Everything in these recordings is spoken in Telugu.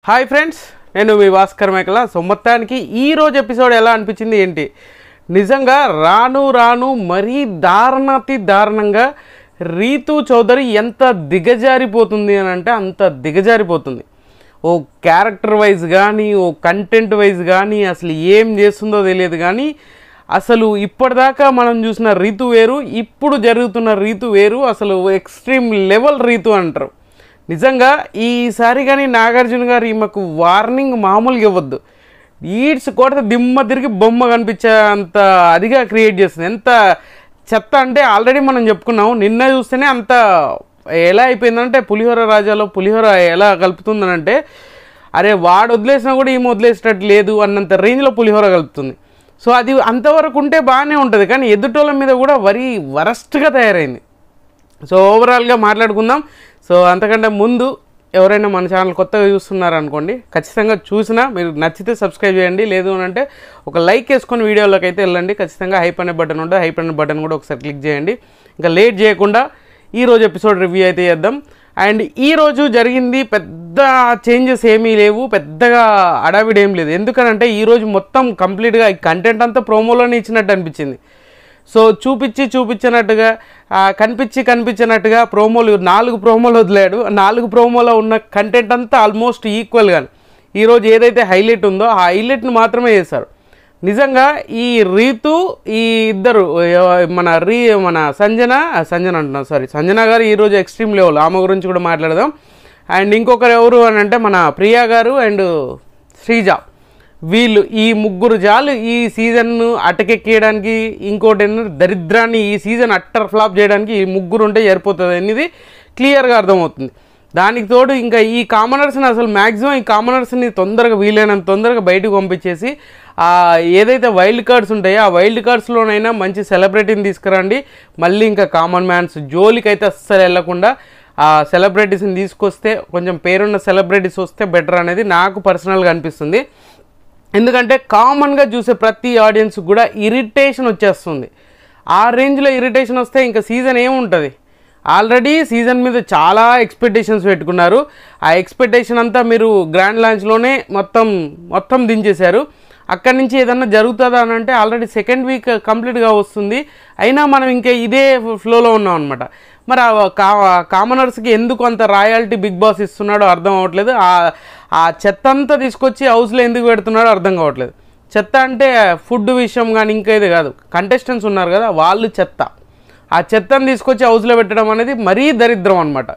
హాయ్ ఫ్రెండ్స్, నేను మీ భాస్కర్ మేకల. సో మొత్తానికి ఈరోజు ఎపిసోడ్ ఎలా అనిపించింది ఏంటి, నిజంగా రాను రాను మరీ దారుణంగా రీతు చౌదరి ఎంత దిగజారిపోతుంది అని అంటే అంత దిగజారిపోతుంది. ఓ క్యారెక్టర్ వైజ్ కానీ, ఓ కంటెంట్ వైజ్ కానీ అసలు ఏం చేస్తుందో తెలియదు. కానీ అసలు ఇప్పటిదాకా మనం చూసిన రీతు వేరు, ఇప్పుడు జరుగుతున్న రీతు వేరు. అసలు ఎక్స్ట్రీమ్ లెవెల్ రీతు అంటారు. నిజంగా ఈసారి కానీ నాగార్జున గారు ఈమెకు వార్నింగ్ మామూలుగా ఇవ్వద్దు. ఈడ్స్ కొడితే దిమ్మ తిరిగి బొమ్మ కనిపించే అంత అదిగా క్రియేట్ చేస్తుంది. ఎంత చెత్త అంటే ఆల్రెడీ మనం చెప్పుకున్నాము. నిన్న చూస్తేనే అంత ఎలా అయిపోయిందంటే పులిహోర రాజాలో పులిహోర ఎలా కలుపుతుందనంటే, అరే వాడు వదిలేసినా కూడా ఈమె వదిలేసేటట్టు లేదు అన్నంత రేంజ్లో పులిహోర కలుపుతుంది. సో అది అంతవరకు ఉంటే బాగానే ఉంటుంది, కానీ ఎదుటోళ్ళ మీద కూడా వరస్ట్గా తయారైంది. సో ఓవరాల్గా మాట్లాడుకుందాం. సో అంతకంటే ముందు ఎవరైనా మన ఛానల్ కొత్తగా చూస్తున్నారనుకోండి, ఖచ్చితంగా చూసినా మీరు నచ్చితే సబ్స్క్రైబ్ చేయండి. లేదు అని అంటే ఒక లైక్ వేసుకొని వీడియోలోకి అయితే వెళ్ళండి. ఖచ్చితంగా హైప్ అనే బటన్ ఉంటుంది, హైప్ అనే బటన్ కూడా ఒకసారి క్లిక్ చేయండి. ఇంకా లేట్ చేయకుండా ఈరోజు ఎపిసోడ్ రివ్యూ అయితే చేద్దాం. అండ్ ఈరోజు జరిగింది పెద్ద చేంజెస్ ఏమీ లేవు, పెద్దగా అడావిడి ఏం లేదు. ఎందుకనంటే ఈరోజు మొత్తం కంప్లీట్గా ఈ కంటెంట్ అంతా ప్రోమోలోనే ఇచ్చినట్టు అనిపించింది. సో చూపించినట్టుగా కనిపించినట్టుగా ప్రోమోలు 4 ప్రోమోలు వదిలాడు. 4 ప్రోమోలో ఉన్న కంటెంట్ అంతా ఆల్మోస్ట్ ఈక్వల్గా ఈరోజు ఏదైతే హైలైట్ ఉందో ఆ హైలైట్ని మాత్రమే చేశారు. నిజంగా ఈ రీతు, ఈ ఇద్దరు మన సంజన గారు ఈరోజు ఎక్స్ట్రీమ్ లెవెల్, ఆమె గురించి కూడా మాట్లాడదాం. అండ్ ఇంకొకరు ఎవరు అని అంటే మన ప్రియా గారు అండ్ శ్రీజ. వీళ్ళు ఈ ముగ్గురు జాలు ఈ సీజన్ను అటకెక్కేయడానికి, ఇంకోటి దరిద్రాన్ని ఈ సీజన్ అట్టర్ ఫ్లాప్ చేయడానికి ఈ ముగ్గురు ఉంటే సరిపోతుంది అనేది క్లియర్గా అర్థమవుతుంది. దానికి తోడు ఇంకా ఈ కామనర్స్ని అసలు మ్యాక్సిమం ఈ కామనర్స్ని తొందరగా వీలైనంత తొందరగా బయటకు పంపించేసి ఏదైతే వైల్డ్ కార్డ్స్ ఉంటాయో ఆ వైల్డ్ కార్డ్స్లోనైనా మంచి సెలబ్రిటీని తీసుకురండి. మళ్ళీ ఇంకా కామన్ మ్యాన్స్ జోలికైతే అస్సలు వెళ్లకుండా ఆ సెలబ్రిటీస్ని తీసుకొస్తే, కొంచెం పేరున్న సెలబ్రిటీస్ వస్తే బెటర్ అనేది నాకు పర్సనల్గా అనిపిస్తుంది. ఎందుకంటే కామన్గా చూసే ప్రతి ఆడియన్స్ కూడా ఇరిటేషన్ వచ్చేస్తుంది. ఆ రేంజ్లో ఇరిటేషన్ వస్తే ఇంకా సీజన్ ఏముంటుంది. ఆల్రెడీ సీజన్ మీద చాలా ఎక్స్పెక్టేషన్స్ పెట్టుకున్నారు. ఆ ఎక్స్పెక్టేషన్ అంతా మీరు గ్రాండ్ లాంచ్లోనే మొత్తం దించేశారు. అక్కడి నుంచి ఏదన్నా జరుగుతుందా అని అంటే ఆల్రెడీ సెకండ్ వీక్ కంప్లీట్గా వస్తుంది, అయినా మనం ఇంకా ఇదే ఫ్లోలో ఉన్నాం అనమాట. మరి కామనర్స్కి ఎందుకు అంత రాయల్టీ బిగ్ బాస్ ఇస్తున్నాడో అర్థం అవ్వట్లేదు. ఆ చెత్త అంతా తీసుకొచ్చి హౌస్లో ఎందుకు పెడుతున్నాడో అర్థం కావట్లేదు. చెత్త అంటే ఫుడ్ విషయం కానీ ఇంకా ఇది కాదు, కంటెస్టెంట్స్ ఉన్నారు కదా వాళ్ళు చెత్త. ఆ చెత్తను తీసుకొచ్చి హౌస్లో పెట్టడం అనేది మరీ దరిద్రం అనమాట.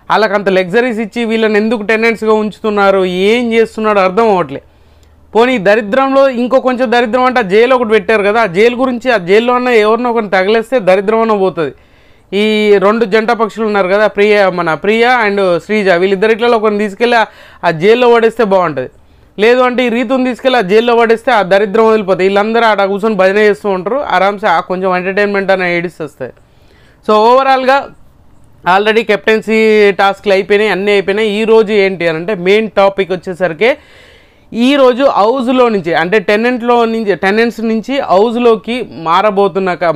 వాళ్ళకి అంత లగ్జరీస్ ఇచ్చి వీళ్ళని ఎందుకు టెనెంట్స్గా ఉంచుతున్నారు, ఏం చేస్తున్నాడో అర్థం అవ్వట్లేదు. పోనీ దరిద్రంలో ఇంకో కొంచెం దరిద్రం అంటే ఆ జైలు ఒకటి పెట్టారు కదా, ఆ జైలు గురించి ఆ జైల్లో అన్న ఎవరినో ఒకరిని తగిలేస్తే దరిద్రం అన్న పోతుంది. ఈ 2 జంట పక్షులు ఉన్నారు కదా, ప్రియా అండ్ శ్రీజ, వీళ్ళిద్దరిట్లో ఒకరిని తీసుకెళ్ళి ఆ జైల్లో పడేస్తే బాగుంటుంది. లేదు అంటే ఈ రీతుని తీసుకెళ్ళి ఆ జైల్లో పడేస్తే ఆ దరిద్రం వదిలిపోతుంది. వీళ్ళందరూ ఆడ కూర్చొని భజన చేస్తూ ఉంటారు, ఆరామ్సే కొంచెం ఎంటర్టైన్మెంట్ అనే ఏడిస్ వస్తాయి. సో ఓవరాల్గా ఆల్రెడీ కెప్టెన్సీ టాస్క్లు అయిపోయినాయి, అన్నీ అయిపోయినాయి. ఈరోజు ఏంటి అని అంటే మెయిన్ టాపిక్ వచ్చేసరికి ఈరోజు హౌస్లో నుంచి అంటే టెనెంట్స్ నుంచి హౌస్లోకి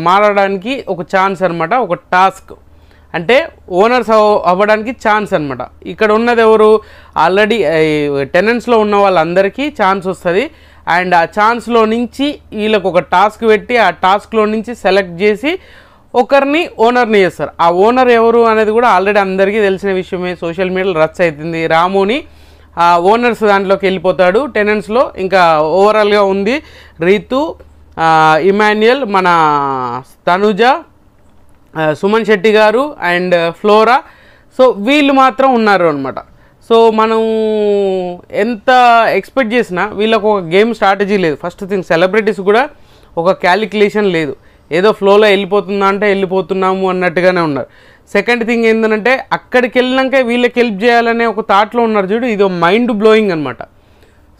మారడానికి ఒక ఛాన్స్ అనమాట, ఒక టాస్క్. అంటే ఓనర్స్ అవ్వడానికి ఛాన్స్ అనమాట. ఇక్కడ ఉన్నది ఎవరు, ఆల్రెడీ టెనెంట్స్లో ఉన్న వాళ్ళందరికీ ఛాన్స్ వస్తుంది. అండ్ ఆ ఛాన్స్లో నుంచి వీళ్ళకు ఒక టాస్క్ పెట్టి ఆ టాస్క్లో నుంచి సెలెక్ట్ చేసి ఒకరిని ఓనర్ని చేస్తారు. ఆ ఓనర్ ఎవరు అనేది కూడా ఆల్రెడీ అందరికీ తెలిసిన విషయమే, సోషల్ మీడియాలో రచ్చ అవుతుంది. రాముని ఆ ఓనర్స్ దాంట్లోకి వెళ్ళిపోతాడు టెనెంట్స్లో. ఇంకా ఓవరాల్గా ఉంది రీతు, ఇమాన్యుయల్, మన తనుజ, సుమన్ శెట్టి గారు అండ్ ఫ్లోరా. సో వీళ్ళు మాత్రం ఉన్నారు అనమాట. సో మనం ఎంత ఎక్స్పెక్ట్ చేసినా వీళ్ళకు ఒక గేమ్ స్ట్రాటజీ లేదు. ఫస్ట్ థింగ్ సెలబ్రిటీస్ కూడా ఒక క్యాలిక్యులేషన్ లేదు, ఏదో ఫ్లోలో వెళ్ళిపోతుందా అంటే వెళ్ళిపోతున్నాము అన్నట్టుగానే ఉన్నారు. సెకండ్ థింగ్ ఏంటంటే అక్కడికి వెళ్ళినాక వీళ్ళకి హెల్ప్ చేయాలనే ఒక థాట్లో ఉన్నారు చూడు, ఇది మైండ్ బ్లోయింగ్ అనమాట.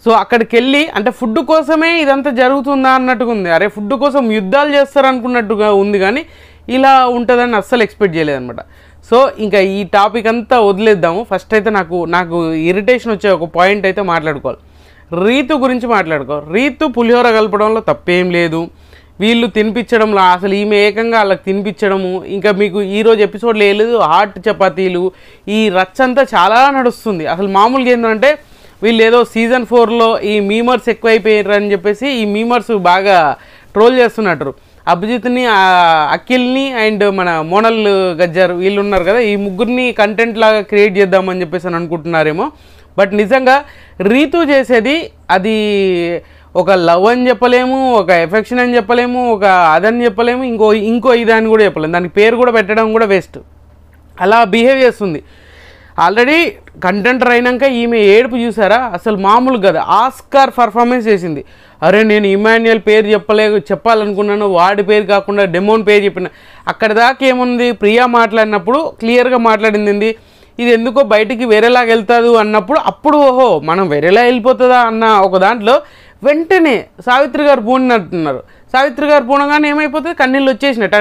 సో అక్కడికి వెళ్ళి అంటే ఫుడ్ కోసమే ఇదంతా జరుగుతుందా అన్నట్టుగా ఉంది. అరే ఫుడ్ కోసం యుద్ధాలు చేస్తారు అనుకున్నట్టుగా ఉంది, కానీ ఇలా ఉంటుందని అస్సలు ఎక్స్పెక్ట్ చేయలేదన్నమాట. సో ఇంకా ఈ టాపిక్ అంతా వదిలేద్దాము. ఫస్ట్ అయితే నాకు ఇరిటేషన్ వచ్చే ఒక పాయింట్ అయితే మాట్లాడుకోవాలి, రీతు గురించి మాట్లాడుకోవాలి. రీతు పులిహోర కలపడంలో తప్పేం లేదు, వీళ్ళు తినిపించడంలో అసలు ఈమె ఏకంగా వాళ్ళకి తినిపించడము. ఇంకా మీకు ఈరోజు ఎపిసోడ్లో లేదు హాట్ చపాతీలు, ఈ రచ్చంతా చాలా నడుస్తుంది. అసలు మామూలుగా ఏంటంటే వీళ్ళు ఏదో సీజన్ 4లో ఈ మీమర్స్ ఎక్కువైపోయారు అని చెప్పేసి ఈ మీమర్స్ బాగా ట్రోల్ చేస్తున్నట్టు. అభిజిత్ని, అఖిల్ని అండ్ మన మోనల్ గజ్జర్ వీళ్ళు ఉన్నారు కదా, ఈ ముగ్గురిని కంటెంట్ లాగా క్రియేట్ చేద్దామని చెప్పేసి అని అనుకుంటున్నారేమో. బట్ నిజంగా రీతు చేసేది అది ఒక లవ్ అని చెప్పలేము, ఒక ఎఫెక్షన్ అని చెప్పలేము, ఒక అదని చెప్పలేము, ఇంకో ఇదని కూడా చెప్పలేము. దానికి పేరు కూడా పెట్టడం కూడా వేస్ట్. అలా బిహేవ్ చేస్తుంది. ఆల్రెడీ కంటెంటర్ అయినాక ఈమె ఏడుపు చూసారా, అసలు మామూలు కదా. ఆస్కార్ పర్ఫార్మెన్స్ చేసింది. అరే నేను ఇమాన్యుయల్ పేరు చెప్పాలనుకున్నాను, వాడి పేరు కాకుండా డెమోన్ పేరు చెప్పిన. అక్కడ దాకా ఏముంది, ప్రియా మాట్లాడినప్పుడు క్లియర్గా మాట్లాడింది, ఇది ఎందుకో బయటికి వేరేలాగా వెళ్తాదు అన్నప్పుడు అప్పుడు ఓహో మనం వేరేలా వెళ్ళిపోతుందా అన్న ఒక దాంట్లో వెంటనే సావిత్రి గారు పూనినట్టున్నారు. సావిత్రి గారు పూనగానే ఏమైపోతుంది, కన్నీళ్ళు వచ్చేసినాయి.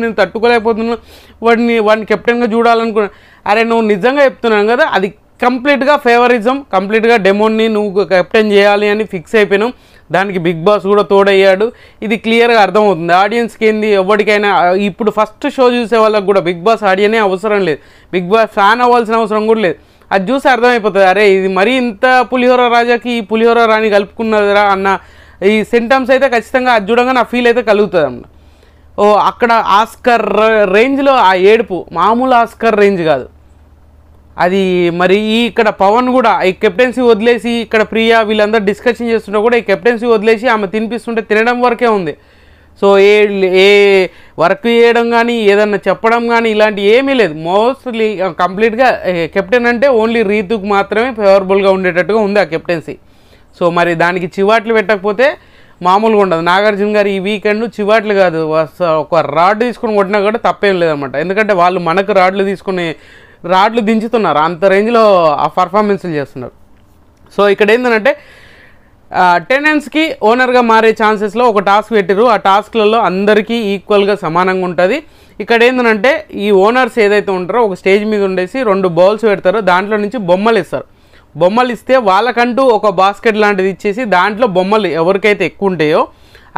నేను తట్టుకోలేకపోతున్నాను, వాడిని కెప్టెన్గా చూడాలనుకున్నాను. అరే నువ్వు నిజంగా చెప్తున్నాను కదా, అది కంప్లీట్గా ఫేవరిజం, కంప్లీట్గా డెమోన్ని నువ్వు కెప్టెన్ చేయాలి అని ఫిక్స్ అయిపోయినాం. దానికి బిగ్ బాస్ కూడా తోడయ్యాడు. ఇది క్లియర్గా అర్థమవుతుంది ఆడియన్స్కి. ఏంది ఎవరికైనా ఇప్పుడు ఫస్ట్ షో చూసే వాళ్ళకి కూడా బిగ్ బాస్ ఆడియనే అవసరం లేదు, బిగ్ బాస్ ఫ్యాన్ అవ్వాల్సిన అవసరం కూడా లేదు. అది చూసి అర్థమైపోతుంది, అరే ఇది మరీ ఇంత పులిహోర రాజాకి ఈ పులిహోర రాని కలుపుకున్నదిరా అన్న ఈ సింటమ్స్ అయితే ఖచ్చితంగా అది చూడంగా నా ఫీల్ అయితే కలుగుతుంది అన్న. ఓ అక్కడ ఆస్కర్ రేంజ్లో ఆ ఏడుపు మామూలు ఆస్కర్ రేంజ్ కాదు అది. మరి ఇక్కడ పవన్ కూడా ఈ కెప్టెన్సీ వదిలేసి, ఇక్కడ ప్రియా వీళ్ళందరూ డిస్కషన్ చేస్తుంటే కూడా ఈ కెప్టెన్సీ వదిలేసి ఆమె తినిపిస్తుంటే తినడం వరకే ఉంది. సో ఏ వర్క్ చేయడం కానీ ఏదన్నా చెప్పడం కానీ ఇలాంటి ఏమీ లేదు. మోస్ట్లీ కంప్లీట్గా కెప్టెన్ అంటే ఓన్లీ రీతుకు మాత్రమే ఫేవరబుల్గా ఉండేటట్టుగా ఉంది ఆ కెప్టెన్సీ. సో మరి దానికి చివాట్లు పెట్టకపోతే మామూలుగా ఉండదు. నాగార్జున గారు ఈ వీకెండ్ చివాట్లు కాదు, ఒక రాడ్ తీసుకొని కొట్టినా కూడా తప్పేం లేదన్నమాట. ఎందుకంటే వాళ్ళు మనకు రాడ్లు దించుతున్నారు, అంత రేంజ్లో ఆ పర్ఫార్మెన్స్లు చేస్తున్నారు. సో ఇక్కడ ఏంటంటే టెనెంట్స్కి ఓనర్గా మారే ఛాన్సెస్లో ఒక టాస్క్ పెట్టారు. ఆ టాస్క్లలో అందరికీ ఈక్వల్గా సమానంగా ఉంటుంది. ఇక్కడ ఏంటంటే ఈ ఓనర్స్ ఏదైతే ఉంటారో ఒక స్టేజ్ మీద ఉండేసి 2 బౌల్స్ పెడతారో దాంట్లో నుంచి బొమ్మలు ఇస్తారు. బొమ్మలు ఇస్తే వాళ్ళకంటూ ఒక బాస్కెట్ లాంటిది ఇచ్చేసి దాంట్లో బొమ్మలు ఎవరికైతే ఎక్కువ ఉంటాయో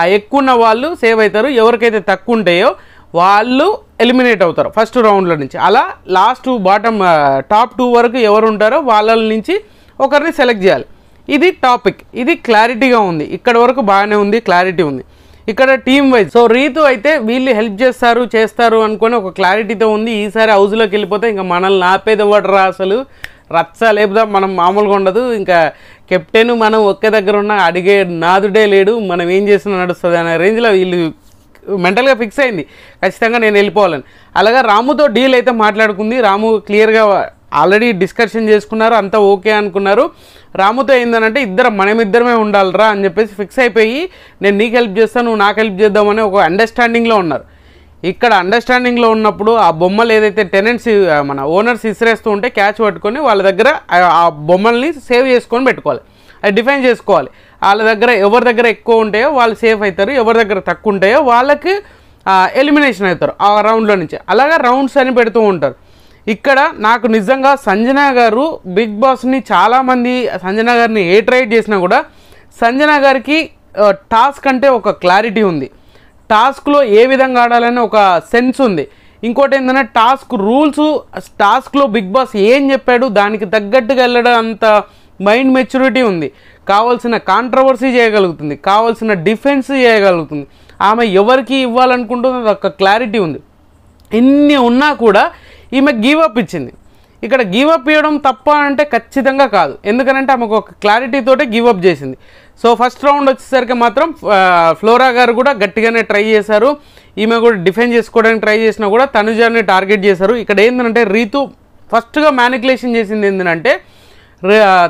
ఆ ఎక్కువ ఉన్న వాళ్ళు సేవ్ అవుతారు, ఎవరికైతే తక్కువ ఉంటాయో వాళ్ళు ఎలిమినేట్ అవుతారు ఫస్ట్ రౌండ్లో నుంచి. అలా లాస్ట్ టాప్ 2 వరకు ఎవరు ఉంటారో వాళ్ళ నుంచి ఒకరిని సెలెక్ట్ చేయాలి. ఇది టాపిక్, ఇది క్లారిటీగా ఉంది. ఇక్కడ వరకు బాగానే ఉంది, క్లారిటీ ఉంది. ఇక్కడ టీమ్ వైజ్ సో రీతు అయితే వీళ్ళు హెల్ప్ చేస్తారు అనుకొని ఒక క్లారిటీతో ఉంది. ఈసారి హౌస్లోకి వెళ్ళిపోతే ఇంకా మనల్ని ఆపేది ఎవడరా, అసలు రచ్చ లేపుదా, మనం మామూలుగా ఉండదు. ఇంకా కెప్టెన్ మనం ఒకే దగ్గర ఉన్న అడిగే నాదుడే లేడు, మనం ఏం చేసినా నడుస్తుంది అనే రేంజ్లో వీళ్ళు మెంటల్గా ఫిక్స్ అయింది ఖచ్చితంగా నేను వెళ్ళిపోవాలని. అలాగే రాముతో డీల్ అయితే మాట్లాడుకుంది. రాము క్లియర్గా ఆల్రెడీ డిస్కషన్ చేసుకున్నారు, అంతా ఓకే అనుకున్నారు. రాముతో ఏందనంటే మనమిద్దరమే ఉండాలిరా అని చెప్పేసి ఫిక్స్ అయిపోయి నేను నీకు హెల్ప్ చేస్తాను, నువ్వు నాకు హెల్ప్ చేద్దామని ఒక అండర్స్టాండింగ్లో ఉన్నారు. ఇక్కడ అండర్స్టాండింగ్లో ఉన్నప్పుడు ఆ బొమ్మలు ఏదైతే టెనెంట్స్ మన ఓనర్స్ ఇసిరేస్తూ ఉంటే క్యాచ్ పట్టుకొని వాళ్ళ దగ్గర ఆ బొమ్మల్ని సేవ్ చేసుకొని పెట్టుకోవాలి, అది డిఫైన్ చేసుకోవాలి. వాళ్ళ దగ్గర ఎవరి దగ్గర ఎక్కువ ఉంటాయో వాళ్ళు సేఫ్ అవుతారు, ఎవరి దగ్గర తక్కువ ఉంటాయో వాళ్ళకి ఎలిమినేషన్ అవుతారు ఆ రౌండ్లో నుంచి. అలాగా రౌండ్స్ అని పెడుతూ ఉంటారు. ఇక్కడ నాకు నిజంగా సంజన గారు బిగ్ బాస్ని చాలామంది సంజన గారిని ఏ ట్రైట్ చేసినా కూడా సంజన గారికి టాస్క్ అంటే ఒక క్లారిటీ ఉంది, టాస్క్లో ఏ విధంగా ఆడాలని ఒక సెన్స్ ఉంది. ఇంకోటి ఏంటంటే టాస్క్ రూల్స్, టాస్క్లో బిగ్ బాస్ ఏం చెప్పాడు దానికి తగ్గట్టుగా వెళ్ళడం అంత మైండ్ మెచ్యూరిటీ ఉంది. కావాల్సిన కాంట్రవర్సీ చేయగలుగుతుంది, కావాల్సిన డిఫెన్స్ చేయగలుగుతుంది. ఆమె ఎవరికి ఇవ్వాలనుకుంటుందో ఒక క్లారిటీ ఉంది. ఇన్ని ఉన్నా కూడా ఈమె గివప్ ఇచ్చింది. ఇక్కడ గివప్ ఇవ్వడం తప్ప అంటే ఖచ్చితంగా కాదు, ఎందుకంటే ఆమెకు ఒక క్లారిటీతోటే గివప్ చేసింది. సో ఫస్ట్ రౌండ్ వచ్చేసరికి మాత్రం ఫ్లోరా గారు కూడా గట్టిగానే ట్రై చేశారు. ఈమె కూడా డిఫెండ్ చేసుకోవడానికి ట్రై చేసినా కూడా తనుజాని టార్గెట్ చేశారు. ఇక్కడ ఏంటంటే రీతు ఫస్ట్గా మ్యానికులేషన్ చేసింది ఏంటంటే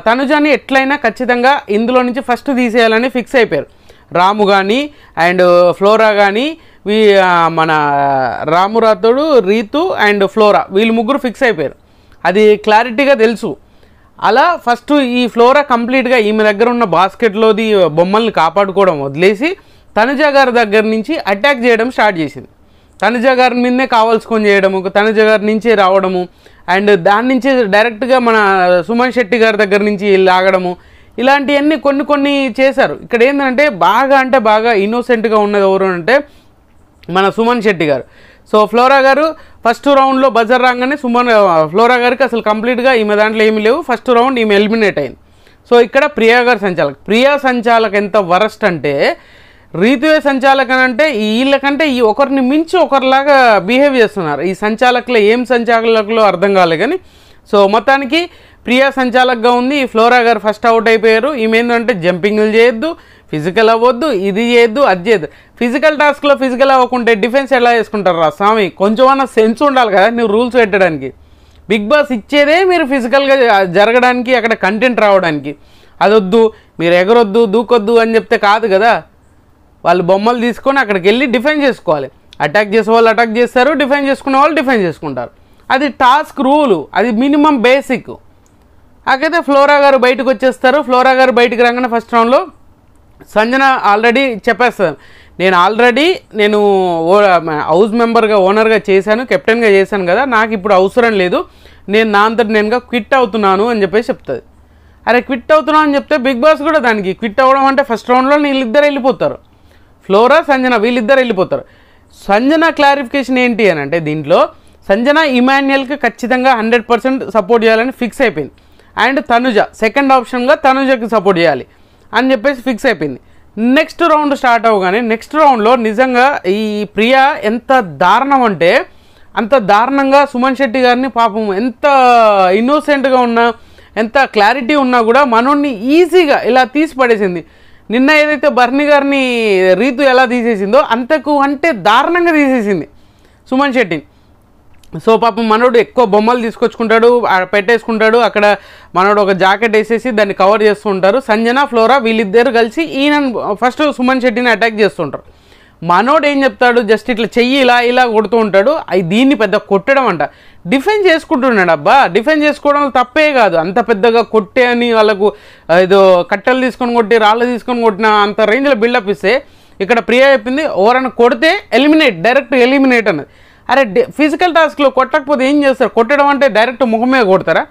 తనుజాని ఎట్లయినా ఖచ్చితంగా ఇందులో నుంచి ఫస్ట్ తీసేయాలని ఫిక్స్ అయిపోయారు. రాము కానీ అండ్ ఫ్లోరా కానీ మన రాము రాథోడు, రీతు అండ్ ఫ్లోరా వీళ్ళు ముగ్గురు ఫిక్స్ అయిపోయారు, అది క్లారిటీగా తెలుసు. అలా ఫస్ట్ ఈ ఫ్లోరా కంప్లీట్గా ఈమె దగ్గర ఉన్న బాస్కెట్లోది బొమ్మల్ని కాపాడుకోవడం వదిలేసి తనుజ గారి దగ్గర నుంచి అటాక్ చేయడం స్టార్ట్ చేసింది. తనుజ గారి మీదనే కావాల్సుకొని చేయడము, తనుజ గారి నుంచే రావడము అండ్ దాని నుంచి డైరెక్ట్గా మన సుమన్ శెట్టి గారి దగ్గర నుంచి లాగడము, ఇలాంటివన్నీ కొన్ని చేశారు. ఇక్కడ ఏంటంటే బాగా ఇన్నోసెంట్గా ఉన్నది ఎవరు అంటే మన సుమన్ శెట్టి గారు. సో ఫ్లోరా గారు ఫస్ట్ రౌండ్లో బజర్ రాగానే ఫ్లోరా గారికి అసలు కంప్లీట్గా ఈమె దాంట్లో ఏమీ లేవు, ఫస్ట్ రౌండ్ ఈమె ఎలిమినేట్ అయింది. సో ఇక్కడ ప్రియా గారు సంచాలక్. ప్రియా సంచాలక్ ఎంత వరస్ట్ అంటే రీతువే సంచాలక్ అని అంటే వీళ్ళకంటే ఈ ఒకరిని మించి ఒకరిలాగా బిహేవ్ చేస్తున్నారు. ఈ సంచాలకులు ఏం సంచాలకులో అర్థం కాలే కానీ సో మొత్తానికి ప్రియా సంచాలక్గా ఉంది. ఈ ఫ్లోరా గారు ఫస్ట్ అవుట్ అయిపోయారు. ఈమె ఏంటంటే జంపింగ్లు చేయొద్దు, ఫిజికల్ అవ్వద్దు, ఇది చేయొద్దు, అది చేయొద్దు. ఫిజికల్ టాస్క్లో ఫిజికల్ అవ్వకుంటే డిఫెన్స్ ఎలా చేసుకుంటారు రా స్వామి? కొంచెమన్నా సెన్స్ ఉండాలి కదా నువ్వు రూల్స్ పెట్టడానికి. బిగ్ బాస్ ఇచ్చేదే మీరు ఫిజికల్గా జరగడానికి, అక్కడ కంటెంట్ రావడానికి. అదొద్దు, మీరు ఎగరొద్దు, దూకొద్దు అని చెప్తే కాదు కదా. వాళ్ళు బొమ్మలు తీసుకొని అక్కడికి వెళ్ళి డిఫెండ్ చేసుకోవాలి. అటాక్ చేసే వాళ్ళు అటాక్ చేస్తారు, డిఫెండ్ చేసుకునే వాళ్ళు డిఫెండ్ చేసుకుంటారు. అది టాస్క్ రూలు, అది మినిమం బేసిక్. అక్కడైతే ఫ్లోరా గారు బయటకు వచ్చేస్తారు. ఫ్లోరా గారు బయటకు రాగానే ఫస్ట్ రౌండ్లో సంజన ఆల్రెడీ చెప్పేస్తాను, నేను హౌస్ మెంబర్గా ఓనర్గా చేశాను, కెప్టెన్గా చేశాను కదా, నాకు ఇప్పుడు అవసరం లేదు, నేను నా అంతటి నేనుగా క్విట్ అవుతున్నాను అని చెప్పేసి చెప్తుంది. అరే క్విట్ అవుతున్నాను అని చెప్తే బిగ్ బాస్ కూడా దానికి క్విట్ అవ్వడం అంటే ఫస్ట్ రౌండ్లో వీళ్ళిద్దరు వెళ్ళిపోతారు. ఫ్లోరా సంజన వీళ్ళిద్దరు వెళ్ళిపోతారు. సంజన క్లారిఫికేషన్ ఏంటి అని అంటే దీంట్లో సంజన ఇమాన్యుయల్కి ఖచ్చితంగా 100% సపోర్ట్ చేయాలని ఫిక్స్ అయిపోయింది. అండ్ తనుజ సెకండ్ ఆప్షన్గా తనుజకి సపోర్ట్ చేయాలి అని చెప్పేసి ఫిక్స్ అయిపోయింది. నెక్స్ట్ రౌండ్ స్టార్ట్ అవ్వగానే నెక్స్ట్ రౌండ్లో నిజంగా ఈ ప్రియా ఎంత దారుణం అంటే అంత దారుణంగా సుమన్ శెట్టి గారిని పాపం ఎంత ఇన్నోసెంట్గా ఉన్నా, ఎంత క్లారిటీ ఉన్నా కూడా మనోడిని ఈజీగా ఇలా తీసి పడేసింది. నిన్న ఏదైతే బర్నీ గారిని రీతు ఎలా తీసేసిందో అంతకు అంటే దారుణంగా తీసేసింది సుమన్ శెట్టిని. సో పాపం మనోడు ఎక్కువ బొమ్మలు తీసుకొచ్చుకుంటాడు, పెట్టేసుకుంటాడు. అక్కడ మనోడు ఒక జాకెట్ వేసేసి దాన్ని కవర్ చేస్తూ ఉంటారు. సంజన ఫ్లోరా వీళ్ళిద్దరు కలిసి ఈయన ఫస్ట్ సుమన్ శెట్టిని అటాక్ చేస్తుంటారు. మనోడు ఏం చెప్తాడు, జస్ట్ ఇట్లా చెయ్యి ఇలా కొడుతూ ఉంటాడు. దీన్ని పెద్ద కొట్టడం అంట. డిఫెండ్ చేసుకుంటున్నాడు. అబ్బా డిఫెండ్ చేసుకోవడం తప్పే కాదు, అంత పెద్దగా కొట్టే అని వాళ్ళకు ఏదో కట్టెలు తీసుకొని కొట్టి రాళ్ళు తీసుకొని కొట్టిన అంత రేంజ్లో బిల్డప్ ఇస్తే ఇక్కడ ప్రియా చెప్పింది ఎవరైనా కొడితే ఎలిమినేట్, డైరెక్ట్ ఎలిమినేట్ అన్నది. అరే ఫిజికల్ టాస్క్లో కొట్టకపోతే ఏం చేస్తారు? కొట్టడం అంటే డైరెక్ట్ ముఖం మీద కొడతారా?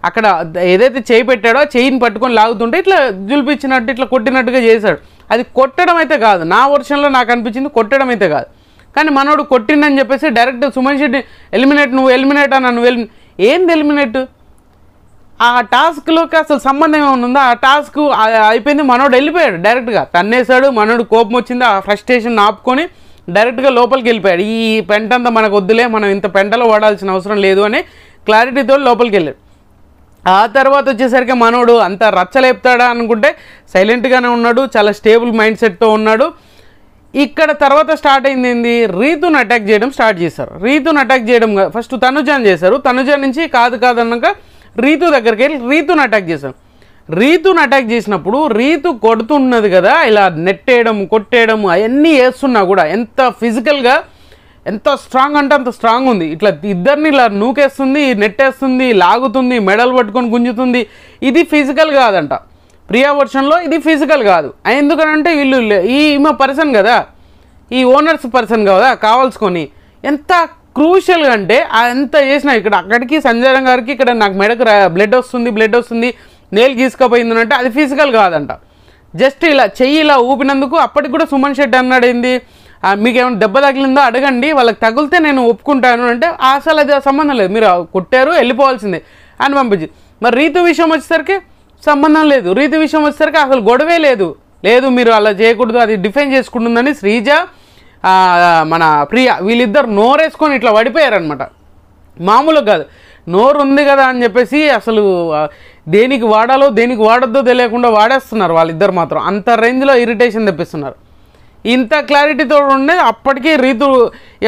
అక్కడ ఏదైతే చేయి పెట్టాడో చేయిని పట్టుకొని లాగుతుంటే ఇట్లా జులిపించినట్టు ఇట్లా కొట్టినట్టుగా చేశాడు. అది కొట్టడం అయితే కాదు, నా వర్షన్లో నాకు అనిపించింది కొట్టడం అయితే కాదు. కానీ మనోడు కొట్టిందని చెప్పేసి డైరెక్ట్ సుమన్ శెట్టి ఎలిమినేట్, నువ్వు ఎలిమినేట్ అన్న, నువ్వు ఏంది ఎలిమినేట్? ఆ టాస్క్లోకి అసలు సంబంధం ఏమైనా ఉందా? ఆ టాస్క్ అయిపోయింది, మనోడు వెళ్ళిపోయాడు డైరెక్ట్గా. తన్నేశాడు, మనోడు కోపం వచ్చింది, ఆ ఫ్రస్ట్రేషన్ ఆపుకొని డైరెక్ట్గా లోపలికి వెళ్ళిపోయాడు. ఈ పెంట అంతా మనకు వద్దులే, మనం ఇంత పెంటలో వాడాల్సిన అవసరం లేదు అని క్లారిటీతో లోపలికి వెళ్ళాడు. ఆ తర్వాత వచ్చేసరికి మనోడు అంత రచ్చలేపుతాడా అనుకుంటే సైలెంట్గానే ఉన్నాడు, చాలా స్టేబుల్ మైండ్ సెట్తో ఉన్నాడు. ఇక్కడ తర్వాత స్టార్ట్ అయింది ఏంది, రీతును అటాక్ చేయడం స్టార్ట్ చేశారు. రీతును అటాక్ చేయడం ఫస్ట్ తనుజాని చేశారు. తనుజ నుంచి కాదన్నాక రీతు దగ్గరికి వెళ్ళి రీతును అటాక్ చేశారు. రీతును అటాక్ చేసినప్పుడు రీతు కొడుతున్నది కదా, ఇలా నెట్టేయడం కొట్టేయడం అవన్నీ వేస్తున్నా కూడా ఎంత ఫిజికల్గా ఎంత స్ట్రాంగ్ అంటే అంత స్ట్రాంగ్ ఉంది. ఇట్లా ఇద్దరిని ఇలా నూకేస్తుంది, నెట్టేస్తుంది, లాగుతుంది, మెడల్ పట్టుకొని గుంజుతుంది. ఇది ఫిజికల్ కాదంట. ప్రియా వర్షన్లో ఇది ఫిజికల్ కాదు. ఎందుకనంటే వీళ్ళు ఈమె పర్సన్ కదా, ఈ ఓనర్స్ పర్సన్ కదా కావాల్సుకొని. ఎంత క్రూషియల్గా అంటే ఎంత చేసినా ఇక్కడ అక్కడికి సంజయ్ గారికి ఇక్కడ నాకు మెడకు బ్లడ్ వస్తుంది, నేలు గీసుకపోయింది అంటే అది ఫిజికల్ కాదంట. జస్ట్ ఇలా చెయ్యి ఇలా ఊపినందుకు అప్పటికి కూడా సుమన్ శెట్టి అన్నాడు ఏంది, మీకు ఏమైనా దెబ్బ తగిలిందో అడగండి, వాళ్ళకి తగిలితే నేను ఒప్పుకుంటాను అంటే అసలు అది సంబంధం లేదు, మీరు కొట్టారు వెళ్ళిపోవాల్సిందే అని పంపించి. మరి రీతు విషయం వచ్చేసరికి సంబంధం లేదు. రీతు విషయం వచ్చేసరికి అసలు గొడవే లేదు, మీరు అలా చేయకూడదు, అది డిఫెండ్ చేసుకుంటుందని శ్రీజ మన ప్రియ వీళ్ళిద్దరు నోరేసుకొని ఇట్లా పడిపోయారనమాట. మామూలుగా కాదు, నోరు ఉంది కదా అని చెప్పేసి అసలు దేనికి వాడాలో దేనికి వాడొద్దో తెలియకుండా వాడేస్తున్నారు వాళ్ళిద్దరు మాత్రం. అంత రేంజ్లో ఇరిటేషన్ తెప్పిస్తున్నారు. ఇంత క్లారిటీతో ఉండేది అప్పటికీ రీతు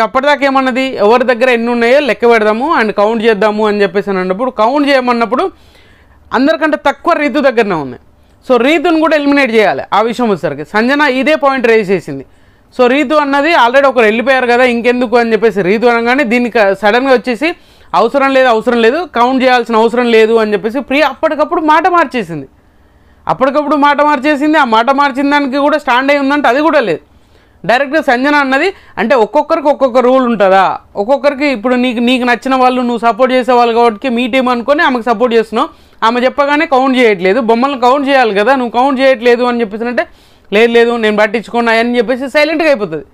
అప్పటిదాకా ఏమన్నది, ఎవరి దగ్గర ఎన్ని ఉన్నాయో లెక్క పెడదాము అండ్ కౌంట్ చేద్దాము అని చెప్పేసి అన్నప్పుడు కౌంట్ చేయమన్నప్పుడు అందరికంటే తక్కువ రీతు దగ్గరనే ఉన్నాయి. సో రీతుని కూడా ఎలిమినేట్ చేయాలి. ఆ విషయం వచ్చేసరికి సంజన ఇదే పాయింట్ రేజ్ చేసింది. సో రీతు అన్నది ఆల్రెడీ ఒకరు వెళ్ళిపోయారు కదా ఇంకెందుకు అని చెప్పేసి రీతు అనగానే దీనికి సడన్గా వచ్చేసి అవసరం లేదు, కౌంట్ చేయాల్సిన అవసరం లేదు అని చెప్పేసి ప్రియ అప్పటికప్పుడు మాట మార్చేసింది. ఆ మాట మార్చిన దానికి కూడా స్టాండ్ అయి ఉందంటే అది కూడా లేదు. డైరెక్ట్గా సంజన అన్నది అంటే ఒక్కొక్కరికి ఒక్కొక్క రూల్ ఉంటుందా, ఒక్కొక్కరికి ఇప్పుడు నీకు నచ్చిన వాళ్ళు నువ్వు సపోర్ట్ చేసేవాళ్ళు కాబట్టి మీ టీం అనుకొని ఆమెకు సపోర్ట్ చేస్తున్నావు, ఆమె చెప్పగానే కౌంట్ చేయట్లేదు, బొమ్మలను కౌంట్ చేయాలి కదా, నువ్వు కౌంట్ చేయట్లేదు అని చెప్పేసి అంటే లేదు నేను పట్టించుకున్నా అని చెప్పేసి సైలెంట్గా అయిపోతుంది.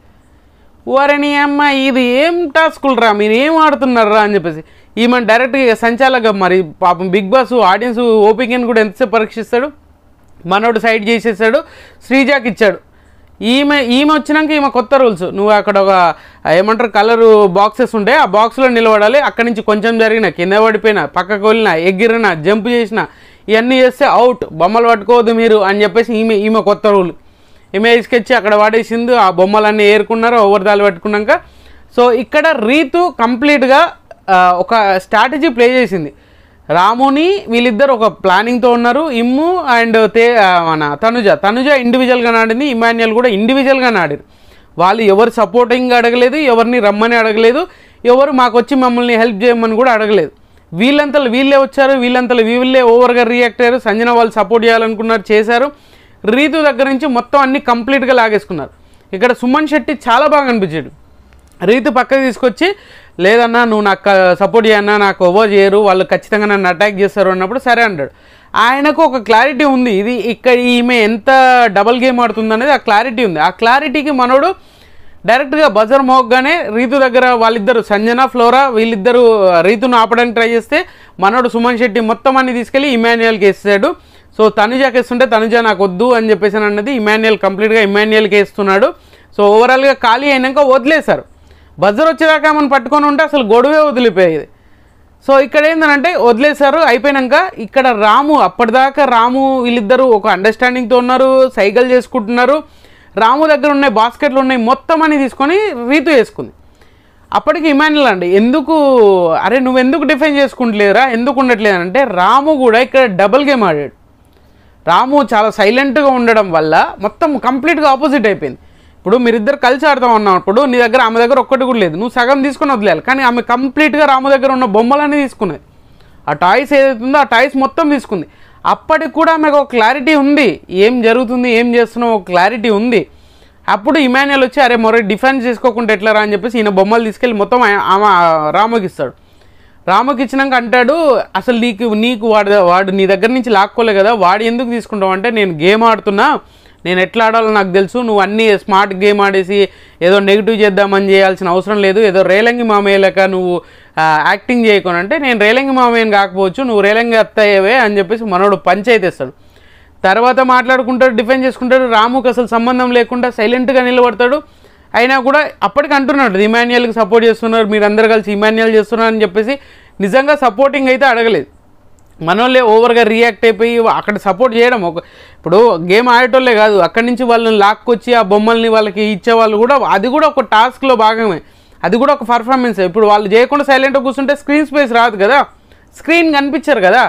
వారని అమ్మ ఇది ఏం టాస్కులు రా, మీరు ఏం ఆడుతున్నారా అని చెప్పేసి ఈమె డైరెక్ట్గా సంచాలక మరి పాపం బిగ్ బాస్ ఆడియన్స్ ఓపికని కూడా ఎంతసేపు పరీక్షిస్తాడు. మనోడు సైడ్ చేసేసాడు, శ్రీజాకి ఇచ్చాడు. ఈమె వచ్చినాక ఈమె కొత్త రూల్స్, నువ్వు అక్కడ ఒక ఏమంటారు కలరు బాక్సెస్ ఉంటాయి, ఆ బాక్స్లో నిలబడాలి, అక్కడి నుంచి కొంచెం జరిగిన కింద పడిపోయినా, పక్కకు వెళ్ళినా, ఎగిరినా, జంప్ చేసిన, ఇవన్నీ చేస్తే అవుట్, బొమ్మలు పట్టుకోవద్దు మీరు అని చెప్పేసి ఈమె కొత్త రూల్. ఈమె తీసుకొచ్చి అక్కడ వాడేసింది, ఆ బొమ్మలన్నీ ఏరుకున్నారు ఓవర్దాలు పెట్టుకున్నాక. సో ఇక్కడ రీతు కంప్లీట్గా ఒక స్ట్రాటజీ ప్లే చేసింది. రాముని వీళ్ళిద్దరు ఒక ప్లానింగ్తో ఉన్నారు, ఇమ్ము అండ్ మన తనుజ ఇండివిజువల్గా ఆడింది, ఇమాన్యుయల్ కూడా ఇండివిజువల్గా ఆడారు. వాళ్ళు ఎవరు సపోర్టింగ్ అడగలేదు, ఎవరిని రమ్మని అడగలేదు, ఎవరు మాకు వచ్చి మమ్మల్ని హెల్ప్ చేయమని కూడా అడగలేదు. వీళ్ళంతలో వీళ్ళే వచ్చారు, వీళ్ళే ఓవర్గా రియాక్ట్ అయ్యారు. సంజన వాళ్ళు సపోర్ట్ చేయాలనుకున్నారు, చేశారు. రీతు దగ్గర నుంచి మొత్తం అన్ని కంప్లీట్గా లాగేసుకున్నారు. ఇక్కడ సుమన్ శెట్టి చాలా బాగా అనిపించాడు. రీతు పక్కకి తీసుకొచ్చి, లేదన్నా నువ్వు నాకు సపోర్ట్ చేయన్నా, నాకు ఓవర్ చేయరు, వాళ్ళు ఖచ్చితంగా నన్ను అటాక్ చేస్తారు అన్నప్పుడు సరే అంటాడు. ఆయనకు ఒక క్లారిటీ ఉంది, ఇది ఇక్కడ ఈమె ఎంత డబల్ గేమ్ ఆడుతుంది అనేది ఆ క్లారిటీ ఉంది. ఆ క్లారిటీకి మనోడు డైరెక్ట్గా బజర్ మోగ్గానే రీతు దగ్గర వాళ్ళిద్దరు సంజన ఫ్లోరా వీళ్ళిద్దరూ రీతును ఆపడానికి ట్రై చేస్తే మనోడు సుమన్ శెట్టి మొత్తం అన్ని తీసుకెళ్ళి ఇమాన్యుయల్కి వేసాడు. సో తనుజాకి వేస్తుంటే తనుజ నాకు వద్దు అని చెప్పేసి అన్నది ఇమాన్యుయల్ కంప్లీట్గా ఇమాన్యుయల్కి వేస్తున్నాడు. సో ఓవరాల్గా ఖాళీ అయినాక వదిలేశారు. బజర్ వచ్చేదాకా మనం పట్టుకొని ఉంటే అసలు గొడవే వదిలిపోయేది. సో ఇక్కడ ఏంటంటే వదిలేశారు. అయిపోయాక ఇక్కడ రాము, అప్పటిదాకా రాము వీళ్ళిద్దరూ ఒక అండర్స్టాండింగ్తో ఉన్నారు, సైకిల్ చేసుకుంటున్నారు. రాము దగ్గర ఉన్నాయి బాస్కెట్లు ఉన్నాయి, మొత్తం అని తీసుకొని రీతు వేసుకుంది. అప్పటికి ఇమాన్యుయల్ అండి, నువ్వెందుకు డిఫెండ్ చేసుకుంటలేదురా, ఎందుకు ఉండట్లేదంటే రాము కూడా ఇక్కడ డబుల్ గేమ్ ఆడాడు. రాము చాలా సైలెంట్గా ఉండడం వల్ల మొత్తం కంప్లీట్గా ఆపోజిట్ అయిపోయింది. ఇప్పుడు మీరిద్దరు కలిసి ఆడతాం అన్నప్పుడు నీ దగ్గర ఆమె దగ్గర ఒక్కటి కూడా లేదు, నువ్వు సగం తీసుకుని వదిలేయాలి. కానీ ఆమె కంప్లీట్గా రాము దగ్గర ఉన్న బొమ్మలన్నీ తీసుకున్నది, ఆ టాయ్స్ ఏదైతుందో ఆ టాయ్స్ మొత్తం తీసుకుంది. అప్పటికి కూడా ఆమెకు ఒక క్లారిటీ ఉంది, ఏం జరుగుతుంది ఏం చేస్తున్నావు ఒక క్లారిటీ ఉంది. అప్పుడు ఇమాన్యుయల్ వచ్చి మరో డిఫెన్స్ చేసుకోకుండా ఎట్లా రా అని చెప్పేసి ఈయన బొమ్మలు తీసుకెళ్ళి మొత్తం ఆమె రాముకి ఇస్తాడు. రాముకి ఇచ్చినాక అంటాడు, అసలు నీకు వాడు నీ దగ్గర నుంచి లాక్కోలే కదా, వాడు ఎందుకు తీసుకుంటావు అంటే, నేను గేమ్ ఆడుతున్నా, నేను ఎట్లా ఆడాలో నాకు తెలుసు, నువ్వు అన్నీ స్మార్ట్ గేమ్ ఆడేసి ఏదో నెగిటివ్ చేద్దామని చేయాల్సిన అవసరం లేదు, ఏదో రేలంగి మామయ్య లెక్క నువ్వు యాక్టింగ్ చేయకుండా అంటే, నేను రేలంగి మామయ్యని కాకపోవచ్చు, నువ్వు రేలంగి అత్తయ్యవే అని చెప్పేసి మనోడు పంచాయతీ ఇస్తాడు. తర్వాత మాట్లాడుకుంటాడు, డిఫెండ్ చేసుకుంటాడు. రాముకి అసలు సంబంధం లేకుండా సైలెంట్గా నిలబడతాడు. అయినా కూడా అప్పటికి అంటున్నాడు, ఇమాన్యుయల్కి సపోర్ట్ చేస్తున్నారు, మీరు అందరు కలిసి ఇమాన్యుయల్ చేస్తున్నారు అని చెప్పేసి. నిజంగా సపోర్టింగ్ అయితే అడగలేదు, మనోళ్ళే ఓవర్గా రియాక్ట్ అయిపోయి అక్కడ సపోర్ట్ చేయడం. ఇప్పుడు గేమ్ ఆడేటోళ్ళే కాదు, అక్కడి నుంచి వాళ్ళని లాక్కొచ్చి ఆ బొమ్మల్ని వాళ్ళకి ఇచ్చేవాళ్ళు కూడా, అది కూడా ఒక టాస్క్లో భాగమే, అది కూడా ఒక పర్ఫార్మెన్స్. ఇప్పుడు వాళ్ళు చేయకుండా సైలెంట్గా కూర్చుంటే స్క్రీన్ స్పేస్ రాదు కదా, స్క్రీన్ కనిపించరు కదా.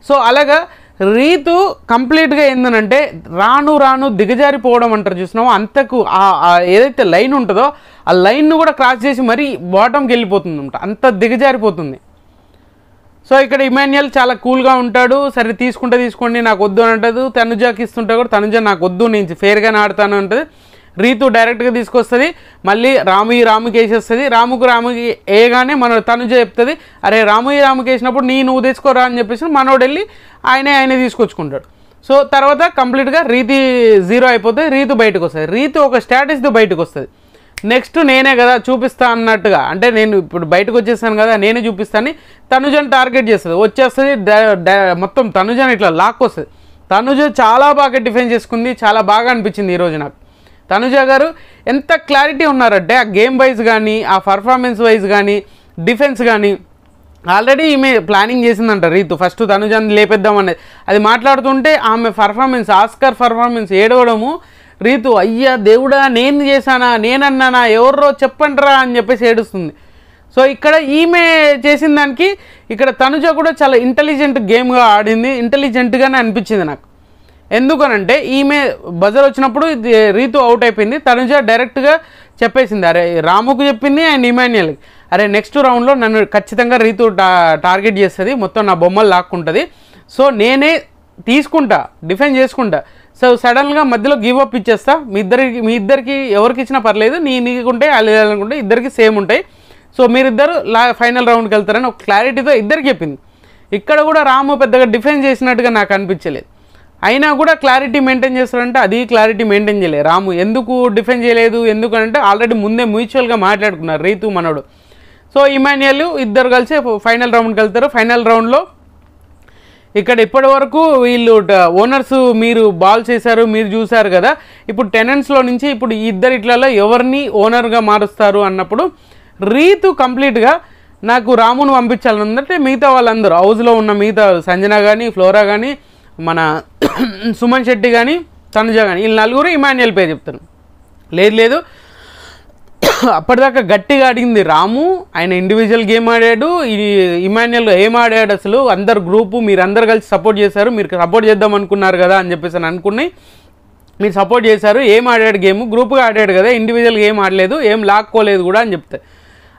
సో అలాగా రీతు కంప్లీట్గా ఏందనంటే రాను దిగజారిపోవడం అంటారు చూసినాము, అంతకు ఏదైతే లైన్ ఉంటుందో ఆ లైన్ను కూడా క్రాస్ చేసి మరీ బాటంకి వెళ్ళిపోతుంది అనమాట, అంత దిగజారిపోతుంది. సో ఇక్కడ ఇమాన్యుయల్ చాలా కూల్గా ఉంటాడు, సరే తీసుకోండి నాకు వద్దు అని అంటది. తనుజాకి ఇస్తుంటే కూడా తనుజ నాకు వద్దు, నేను ఫేర్గానే ఆడతాను అంటది. రీతు డైరెక్ట్గా తీసుకొస్తుంది, మళ్ళీ రాముకి వేసేస్తుంది. రాముకి వేయగానే మన తనుజ చెప్తుంది, రాముకి వేసినప్పుడు నువ్వు తెచ్చుకోరా అని చెప్పేసి మనోడు వెళ్ళి ఆయనే తీసుకొచ్చుకుంటాడు. సో తర్వాత కంప్లీట్గా రీతి జీరో అయిపోతే రీతు బయటకు వస్తుంది. రీతు ఒక స్టాటస్తో బయటకు వస్తుంది, నెక్స్ట్ నేనే కదా చూపిస్తా అన్నట్టుగా, అంటే నేను ఇప్పుడు బయటకు వచ్చేసాను కదా నేనే చూపిస్తాను, తనుజని టార్గెట్ చేస్తుంది. వచ్చేస్తుంది మొత్తం తనుజని ఇట్లా లాక్ వస్తుంది. తనుజ చాలా బాగా డిఫెన్స్ చేసుకుంది, చాలా బాగా అనిపించింది ఈరోజు నాకు. తనుజ గారు ఎంత క్లారిటీ ఉన్నారంటే ఆ గేమ్ వైజ్ కానీ, ఆ పర్ఫార్మెన్స్ వైజ్ కానీ, డిఫెన్స్ కానీ ఆల్రెడీ ఈమె ప్లానింగ్ చేసిందంట రీతు, ఫస్ట్ తనుజని లేపేద్దామనేది. అది మాట్లాడుతుంటే ఆమె పర్ఫార్మెన్స్, ఆస్కర్ పర్ఫార్మెన్స్ ఏడవడము, రీతు అయ్యా దేవుడా నేను చేశానా, నేనన్నానా, ఎవర్రో చెప్పండిరా అని చెప్పేసి ఏడుస్తుంది. సో ఇక్కడ ఈమె చేసిన దానికి ఇక్కడ తనుజ కూడా చాలా ఇంటెలిజెంట్ గేమ్గా ఆడింది, ఇంటెలిజెంట్గానే అనిపించింది నాకు. ఎందుకనంటే ఈమె బజర్ వచ్చినప్పుడు రీతు అవుట్ అయిపోయింది, తనుజ డైరెక్ట్గా చెప్పేసింది, రాముకు చెప్పింది అండ్ ఇమాన్యుయల్కి, నెక్స్ట్ రౌండ్లో నన్ను ఖచ్చితంగా రీతు టార్గెట్ చేస్తుంది, మొత్తం నా బొమ్మలు లాక్కుంటుంది, సో నేనే తీసుకుంటా, డిఫెండ్ చేసుకుంటా. సో సడన్గా మధ్యలో గివ్ అప్ ఇచ్చేస్తా, మీ ఇద్దరికి ఎవరికి ఇచ్చినా పర్లేదు, నీకుంటే అనుకుంటే ఇద్దరికి సేమ్ ఉంటాయి, సో మీరిద్దరు ఫైనల్ రౌండ్కి వెళ్తారని ఒక క్లారిటీతో ఇద్దరికి చెప్పింది. ఇక్కడ కూడా రాము పెద్దగా డిఫెన్స్ చేసినట్టుగా నాకు అనిపించలేదు, అయినా కూడా క్లారిటీ మెయింటైన్ చేస్తారంటే అది క్లారిటీ మెయింటైన్ చేయలేదు రాము. ఎందుకు డిఫెండ్ చేయలేదు, ఎందుకంటే ఆల్రెడీ ముందే మ్యూచువల్గా మాట్లాడుకున్నారు రీతు మనోడు. సో ఇమాన్యుయల్ ఇద్దరు కలిసి ఫైనల్ రౌండ్కి వెళ్తారు. ఫైనల్ రౌండ్లో ఇక్కడ ఇప్పటి వరకు వీళ్ళు ఓనర్స్ మీరు బాల్ చేశారు, మీరు చూశారు కదా. ఇప్పుడు టెనెంట్స్లో నుంచి ఇప్పుడు ఇద్దరిట్లలో ఎవరిని ఓనర్గా మారుస్తారు అన్నప్పుడు రీతు కంప్లీట్గా నాకు రామును పంపించాలనుందంటే మిగతా వాళ్ళందరూ హౌస్లో ఉన్న మిగతా సంజన కానీ, ఫ్లోరా కానీ, మన సుమన్ శెట్టి కానీ, తనుజ కానీ, వీళ్ళు నలుగురు ఇమాన్యుయల్ పేరు చెప్తారు. లేదు అప్పటిదాకా గట్టిగా అడిగింది రాము. ఆయన ఇండివిజువల్ గేమ్ ఆడాడు, ఇమాన్యుయల్ ఏం ఆడాడు అసలు, అందరు గ్రూపు మీరందరూ కలిసి సపోర్ట్ చేశారు, మీరు సపోర్ట్ చేద్దాం అనుకున్నారు కదా అని చెప్పేసి అనుకుని మీరు సపోర్ట్ చేశారు. ఏం ఆడాడు గేమ్, గ్రూప్గా ఆడాడు కదా, ఇండివిజువల్ గేమ్ ఆడలేదు, ఏం లాక్కోలేదు కూడా అని చెప్తే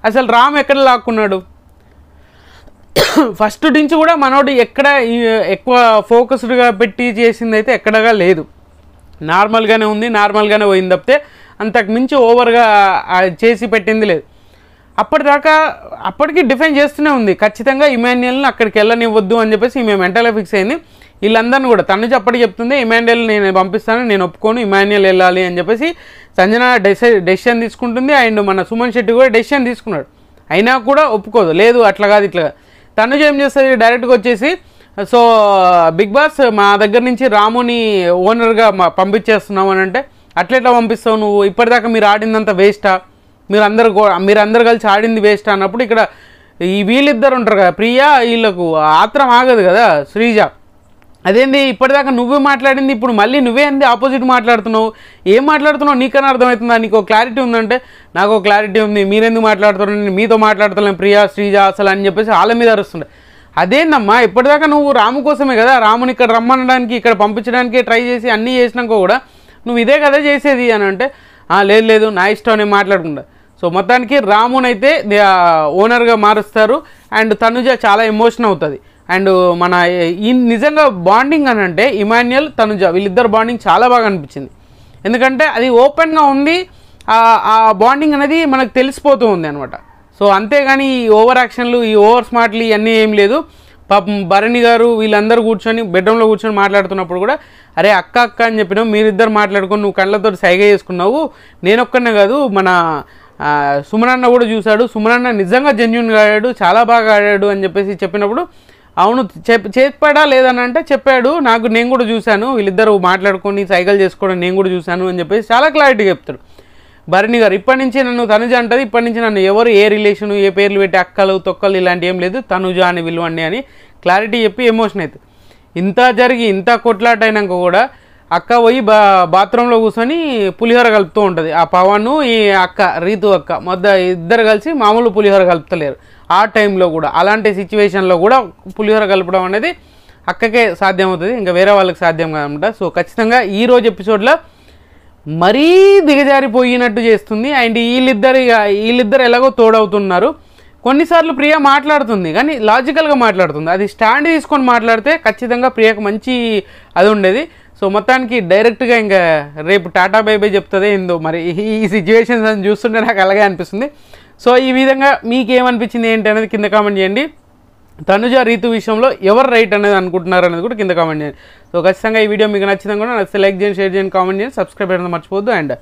అసలు రామ్ ఎక్కడ లాక్కున్నాడు? ఫస్ట్ నుంచి కూడా మనోడు ఎక్కడ ఎక్కువ ఫోకస్డ్గా పెట్టి చేసింది అయితే ఎక్కడగా లేదు. నార్మల్గానే ఉంది, నార్మల్గానే పోయింది తప్పితే అంతకు మించి ఓవర్గా చేసి పెట్టింది లేదు. అప్పటికి డిఫెండ్ చేస్తూనే ఉంది, ఖచ్చితంగా ఇమాన్యుయల్ని అక్కడికి వెళ్ళనివ్వద్దు అని చెప్పేసి మేము మెంటల్గా ఫిక్స్ అయింది. వీళ్ళందరినీ కూడా తను అప్పటికి చెప్తుంది ఇమాన్యుయల్ నేను పంపిస్తాను, నేను ఒప్పుకోను, ఇమాన్యుయల్ వెళ్ళాలి అని చెప్పేసి సంజన డెసిషన్ తీసుకుంటుంది. అండ్ మన సుమన్ శెట్టి కూడా డెసిషన్ తీసుకున్నాడు, అయినా కూడా ఒప్పుకోదు. లేదు అట్లా కాదు ఇట్లా కాదు. తనుజ ఏం చేస్తుంది, డైరెక్ట్గా వచ్చేసి సో బిగ్ బాస్ మా దగ్గర నుంచి రాముని ఓనర్గా పంపించేస్తున్నావు అని అంటే అట్లెట్లా పంపిస్తావు నువ్వు, ఇప్పటిదాకా మీరు ఆడిందంతా వేస్టా, మీరందరూ కలిసి ఆడింది వేస్ట్ అన్నప్పుడు ఇక్కడ ఈ వీళ్ళిద్దరు ఉంటారు కదా ప్రియా, వీళ్ళకు ఆత్రం ఆగదు కదా. శ్రీజ అదేంది ఇప్పటిదాకా నువ్వే మాట్లాడింది, ఇప్పుడు మళ్ళీ నువ్వే అంది ఆపోజిట్ మాట్లాడుతున్నావు, ఏం మాట్లాడుతున్నావు నీకన్నా అర్థమవుతుందా, నీకు క్లారిటీ ఉందంటే నాకు క్లారిటీ ఉంది, మీరెందుకు మాట్లాడుతున్నారు, నేను మీతో మాట్లాడుతున్నాను ప్రియా శ్రీజ అసలు అని చెప్పేసి వాళ్ళ మీద అరుస్తుండే. అదేందమ్మా ఇప్పటిదాకా నువ్వు రాము కోసమే కదా, రాముని ఇక్కడ రమ్మనడానికి ఇక్కడ పంపించడానికి ట్రై చేసి అన్నీ చేసినాక కూడా నువ్వు ఇదే కదా చేసేది అని అంటే లేదు నా ఇష్టం నేను మాట్లాడుకుంటా. సో మొత్తానికి రామునైతే ఓనర్గా మారుస్తారు. అండ్ తనుజ చాలా ఎమోషన్ అవుతుంది. అండ్ మన ఈ నిజంగా బాండింగ్ అని అంటే ఇమాన్యుయల్ తనుజ వీళ్ళిద్దరు బాండింగ్ చాలా బాగా అనిపించింది. ఎందుకంటే అది ఓపెన్గా ఉంది, ఆ బాండింగ్ అనేది మనకు తెలిసిపోతూ ఉంది అనమాట. సో అంతేగాని ఈ ఓవర్ యాక్షన్లు, ఈ ఓవర్ స్మార్ట్లు ఇవన్నీ ఏం లేదు. పాపం భరణి గారు వీళ్ళందరూ కూర్చొని బెడ్రూమ్లో కూర్చొని మాట్లాడుతున్నప్పుడు కూడా అరే అక్క అని చెప్పినావు, మీరిద్దరు మాట్లాడుకొని నువ్వు కళ్ళతో సైగ చేసుకున్నావు, నేనొక్కనే కాదు మన సుమనన్న కూడా చూశాడు, సుమనన్న నిజంగా జెన్యూన్గా ఆడాడు, చాలా బాగా ఆడాడు అని చెప్పేసి చెప్పినప్పుడు అవును చెప్పాడా లేదని అంటే చెప్పాడు, నేను కూడా చూశాను, వీళ్ళిద్దరు మాట్లాడుకొని సైకిల్ చేసుకోవడం నేను కూడా చూశాను అని చెప్పేసి చాలా క్లారిటీగా చెప్తాడు భరణి గారు. ఇప్పటి నుంచి నన్ను తనుజ అంటది, ఇప్పటి నుంచి నన్ను ఎవరు ఏ రిలేషను ఏ పేర్లు పెట్టి అక్కలు తొక్కలు ఇలాంటి ఏం లేదు, తనుజ అని విలువండి అని క్లారిటీ చెప్పి ఎమోషన్ అవుతుంది. ఇంత జరిగి ఇంత కొట్లాట అయినాక కూడా అక్క పోయి బాత్రూంలో కూర్చొని పులిహోర కలుపుతూ ఉంటుంది. ఆ పవన్ ఈ అక్క రీతు అక్క ఇద్దరు కలిసి మామూలు పులిహోర కలుపుతలేరు. ఆ టైంలో కూడా అలాంటి సిచ్యువేషన్లో కూడా పులిహోర కలపడం అనేది అక్కకే సాధ్యమవుతుంది, ఇంకా వేరే వాళ్ళకి సాధ్యం కాదనమాట. సో ఖచ్చితంగా ఈరోజు ఎపిసోడ్లో మరీ దిగజారిపోయినట్టు చేస్తుంది. అండ్ వీళ్ళిద్దరు ఎలాగో తోడవుతున్నారు. కొన్నిసార్లు ప్రియ మాట్లాడుతుంది కానీ లాజికల్గా మాట్లాడుతుంది, అది స్టాండ్ తీసుకొని మాట్లాడితే ఖచ్చితంగా ప్రియకు మంచి అది ఉండేది. సో మొత్తానికి డైరెక్ట్గా ఇంకా రేపు టాటా బై బై చెప్తుంది ఏందో మరి. ఈ సిచ్యువేషన్స్ అని చూస్తుంటే నాకు అలాగే అనిపిస్తుంది. సో ఈ విధంగా మీకేమనిపించింది ఏంటి అనేది కింద కామెంట్ చేయండి. తనుజ రీతు విషయంలో ఎవరు రైట్ అనేది అనుకుంటున్నారు అనేది కూడా కింద కామెంట్ చేయండి. సో ఖచ్చితంగా ఈ వీడియో మీకు నచ్చిందని కూడా నచ్చితే లైక్ చేయండి, షేర్ చేయండి, కామెంట్ చేయండి, సబ్స్క్రైబ్ చేయడం మర్చిపోవద్దు. అండ్